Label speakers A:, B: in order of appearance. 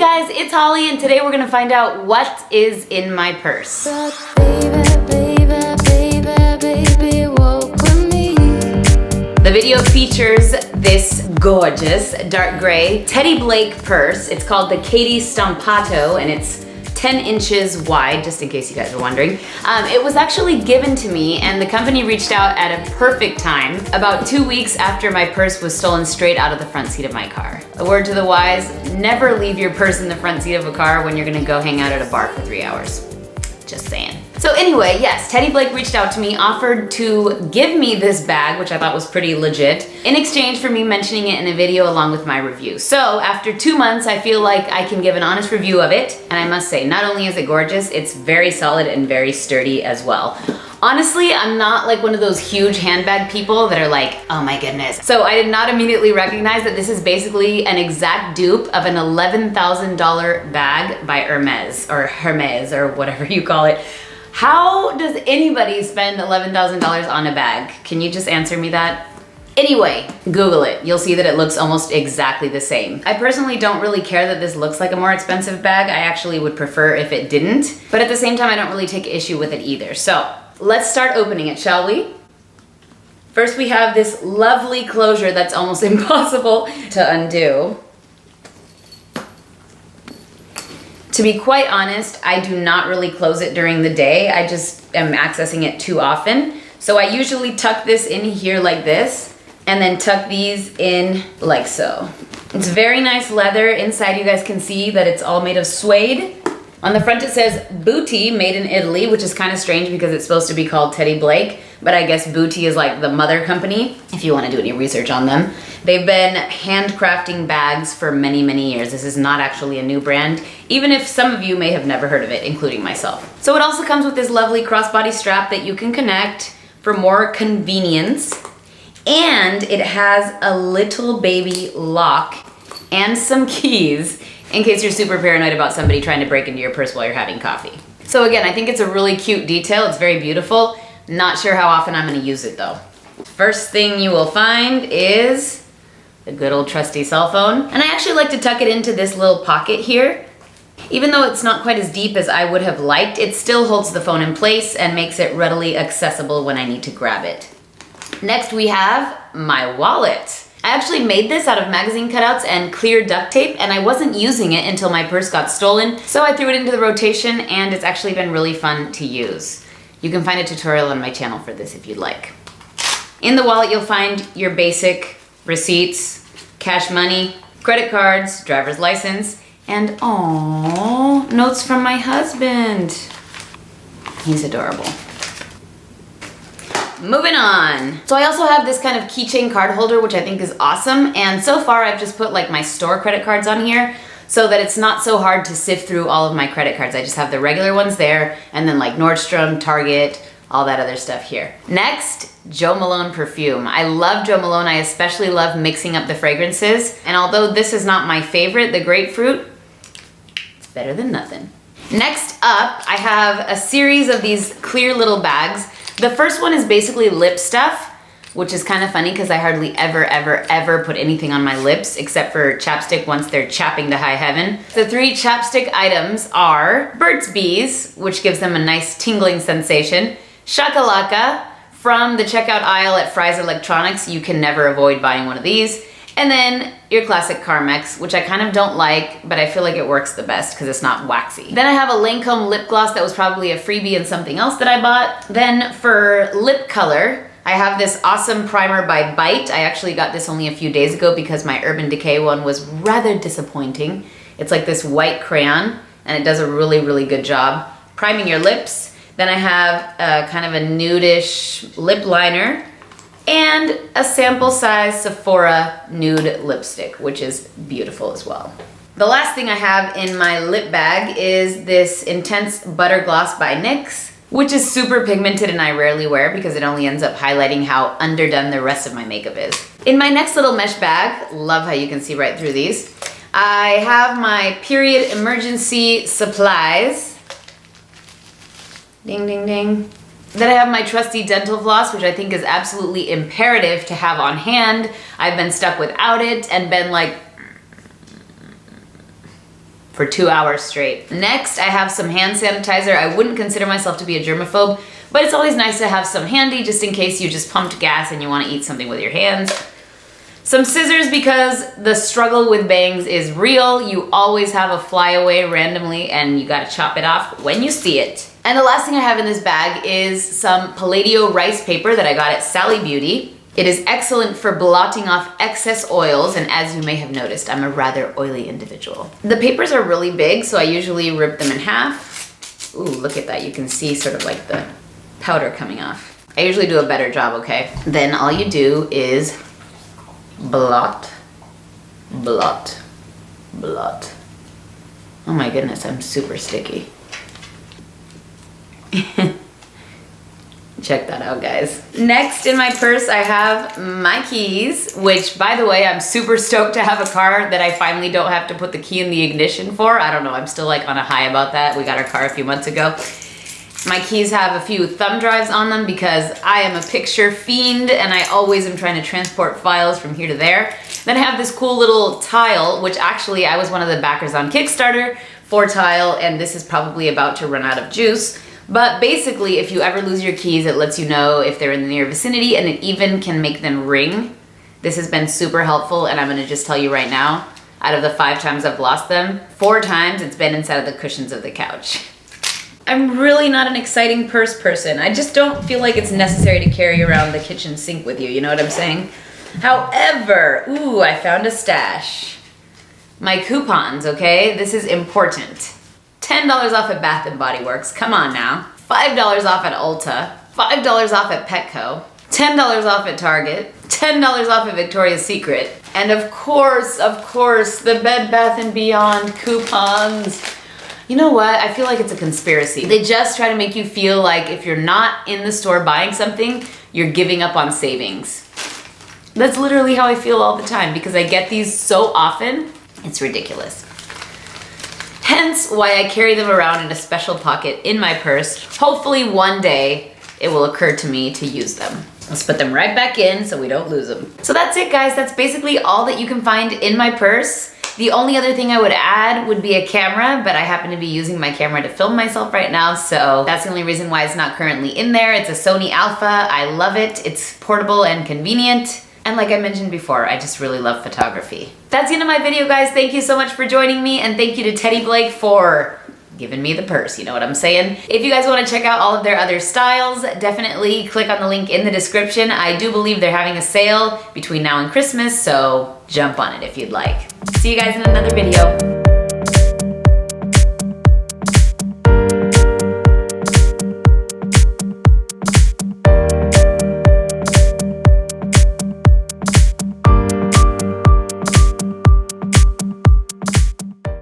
A: guys, it's Holly, and today we're gonna find out what is in my purse. The video features this gorgeous dark gray Teddy Blake purse. It's called the Caty Stampatto, and it's 10 inches wide, just in case you guys are wondering. It was actually given to me, and the company reached out at a perfect time, about 2 weeks after my purse was stolen straight out of the front seat of my car. A word to the wise, never leave your purse in the front seat of a car when you're gonna go hang out at a bar for 3 hours. Just saying. So anyway, yes, Teddy Blake reached out to me, offered to give me this bag, which I thought was pretty legit, in exchange for me mentioning it in a video along with my review. So after 2 months, I feel like I can give an honest review of it. And I must say, not only is it gorgeous, it's very solid and very sturdy as well. Honestly, I'm not like one of those huge handbag people that are like, oh my goodness. So I did not immediately recognize that this is basically an exact dupe of an $11,000 bag by Hermes or whatever you call it. How does anybody spend $11,000 on a bag? Can you just answer me that? Anyway, Google it. You'll see that it looks almost exactly the same. I personally don't really care that this looks like a more expensive bag. I actually would prefer if it didn't. But at the same time, I don't really take issue with it either. So let's start opening it, shall we? First, we have this lovely closure that's almost impossible to undo. To be quite honest, I do not really close it during the day. I just am accessing it too often. So I usually tuck this in here like this, and then tuck these in like so. It's very nice leather. Inside you guys can see that it's all made of suede. On the front it says Booty, made in Italy, which is kind of strange because it's supposed to be called Teddy Blake, but I guess Booty is like the mother company, if you want to do any research on them. They've been handcrafting bags for many, many years. This is not actually a new brand, even if some of you may have never heard of it, including myself. So it also comes with this lovely crossbody strap that you can connect for more convenience. And it has a little baby lock and some keys in case you're super paranoid about somebody trying to break into your purse while you're having coffee. So again, I think it's a really cute detail. It's very beautiful. Not sure how often I'm gonna use it though. First thing you will find is the good old trusty cell phone. And I actually like to tuck it into this little pocket here. Even though it's not quite as deep as I would have liked, it still holds the phone in place and makes it readily accessible when I need to grab it. Next we have my wallet. I actually made this out of magazine cutouts and clear duct tape, and I wasn't using it until my purse got stolen, so I threw it into the rotation, and it's actually been really fun to use. You can find a tutorial on my channel for this if you'd like. In the wallet you'll find your basic receipts, cash money, credit cards, driver's license, and aww, notes from my husband. He's adorable. Moving on. So I also have this kind of keychain card holder, which I think is awesome. And so far I've just put like my store credit cards on here so that it's not so hard to sift through all of my credit cards. I just have the regular ones there and then like Nordstrom, Target, all that other stuff here. Next, Jo Malone perfume. I love Jo Malone. I especially love mixing up the fragrances. And although this is not my favorite, the grapefruit, it's better than nothing. Next up, I have a series of these clear little bags. The first one is basically lip stuff, which is kind of funny because I hardly ever put anything on my lips except for chapstick once they're chapping to high heaven. The 3 chapstick items are Burt's Bees, which gives them a nice tingling sensation, Shakalaka from the checkout aisle at Fry's Electronics. You can never avoid buying one of these. And then your classic Carmex, which I kind of don't like, but I feel like it works the best because it's not waxy. Then I have a Lancome lip gloss that was probably a freebie and something else that I bought. Then for lip color, I have this awesome primer by Bite. I actually got this only a few days ago because my Urban Decay one was rather disappointing. It's like this white crayon and it does a really good job priming your lips. Then I have a kind of a nudish lip liner and a sample size Sephora nude lipstick, which is beautiful as well. The last thing I have in my lip bag is this Intense Butter Gloss by NYX, which is super pigmented and I rarely wear because it only ends up highlighting how underdone the rest of my makeup is. In my next little mesh bag, love how you can see right through these, I have my period emergency supplies. Ding, ding, ding. Then I have my trusty dental floss, which I think is absolutely imperative to have on hand. I've been stuck without it and been like, for 2 hours straight. Next, I have some hand sanitizer. I wouldn't consider myself to be a germaphobe, but it's always nice to have some handy just in case you just pumped gas and you want to eat something with your hands. Some scissors because the struggle with bangs is real. You always have a flyaway randomly and you gotta chop it off when you see it. And the last thing I have in this bag is some Palladio rice paper that I got at Sally Beauty. It is excellent for blotting off excess oils, and as you may have noticed, I'm a rather oily individual. The papers are really big, so I usually rip them in half. Ooh, look at that. You can see sort of like the powder coming off. I usually do a better job, okay? Then all you do is blot, blot, blot. Oh my goodness, I'm super sticky. Check that out, guys. Next in my purse, I have my keys, which, by the way, I'm super stoked to have a car that I finally don't have to put the key in the ignition for. I don't know, I'm still like on a high about that. We got our car a few months ago. My keys have a few thumb drives on them because I am a picture fiend and I always am trying to transport files from here to there. Then I have this cool little tile, which actually I was one of the backers on Kickstarter for tile, and this is probably about to run out of juice. But basically, if you ever lose your keys, it lets you know if they're in the near vicinity, and it even can make them ring. This has been super helpful, and I'm gonna just tell you right now, out of the 5 times I've lost them, 4 times it's been inside of the cushions of the couch. I'm really not an exciting purse person. I just don't feel like it's necessary to carry around the kitchen sink with you, you know what I'm saying? However, ooh, I found a stash. My coupons, okay? This is important. $10 off at Bath & Body Works, come on now. $5 off at Ulta, $5 off at Petco, $10 off at Target, $10 off at Victoria's Secret, and of course, the Bed Bath & Beyond coupons. You know what? I feel like it's a conspiracy. They just try to make you feel like if you're not in the store buying something, you're giving up on savings. That's literally how I feel all the time because I get these so often, it's ridiculous. Hence why I carry them around in a special pocket in my purse. Hopefully one day it will occur to me to use them. Let's put them right back in so we don't lose them. So that's it, guys. That's basically all that you can find in my purse. The only other thing I would add would be a camera, but I happen to be using my camera to film myself right now, so that's the only reason why it's not currently in there. It's a Sony Alpha. I love it. It's portable and convenient. And like I mentioned before, I just really love photography. That's the end of my video, guys. Thank you so much for joining me, and thank you to Teddy Blake for giving me the purse, you know what I'm saying? If you guys want to check out all of their other styles, definitely click on the link in the description. I do believe they're having a sale between now and Christmas, so jump on it if you'd like. See you guys in another video.